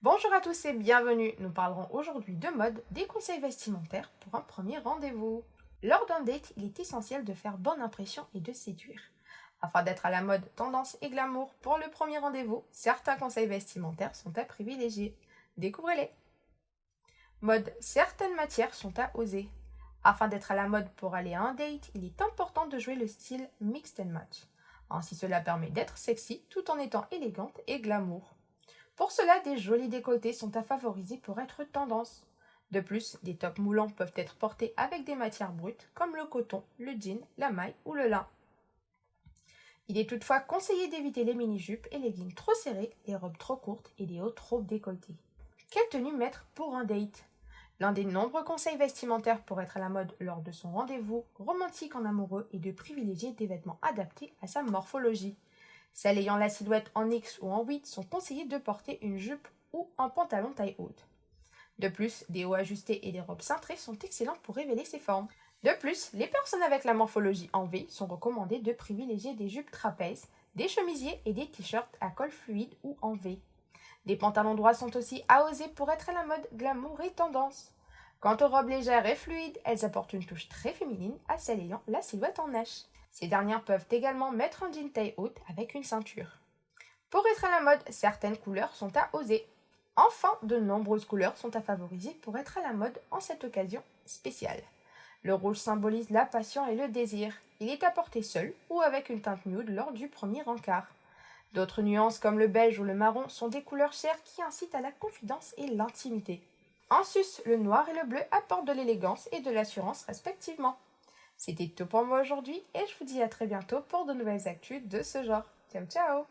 Bonjour à tous et bienvenue. Nous parlerons aujourd'hui de mode, des conseils vestimentaires pour un premier rendez-vous. Lors d'un date, il est essentiel de faire bonne impression et de séduire. Afin d'être à la mode, tendance et glamour pour le premier rendez-vous, certains conseils vestimentaires sont à privilégier. Découvrez-les. Mode, certaines matières sont à oser. Afin d'être à la mode pour aller à un date, il est important de jouer le style mix and match. Ainsi, cela permet d'être sexy tout en étant élégante et glamour. Pour cela, des jolis décolletés sont à favoriser pour être tendance. De plus, des tops moulants peuvent être portés avec des matières brutes comme le coton, le jean, la maille ou le lin. Il est toutefois conseillé d'éviter les mini-jupes et les leggings trop serrés, les robes trop courtes et les hauts trop décolletés. Quelle tenue mettre pour un date? L'un des nombreux conseils vestimentaires pour être à la mode lors de son rendez-vous romantique en amoureux est de privilégier des vêtements adaptés à sa morphologie. Celles ayant la silhouette en X ou en 8 sont conseillées de porter une jupe ou un pantalon taille haute. De plus, des hauts ajustés et des robes cintrées sont excellents pour révéler ses formes. De plus, les personnes avec la morphologie en V sont recommandées de privilégier des jupes trapèzes, des chemisiers et des t-shirts à col fluide ou en V. Des pantalons droits sont aussi à oser pour être à la mode glamour et tendance. Quant aux robes légères et fluides, elles apportent une touche très féminine à celles ayant la silhouette en H. Ces dernières peuvent également mettre un jean taille haute avec une ceinture. Pour être à la mode, certaines couleurs sont à oser. Enfin, de nombreuses couleurs sont à favoriser pour être à la mode en cette occasion spéciale. Le rouge symbolise la passion et le désir. Il est à porter seul ou avec une teinte nude lors du premier encart. D'autres nuances comme le beige ou le marron sont des couleurs chères qui incitent à la confidence et l'intimité. En sus, le noir et le bleu apportent de l'élégance et de l'assurance respectivement. C'était tout pour moi aujourd'hui et je vous dis à très bientôt pour de nouvelles actus de ce genre. Ciao ciao!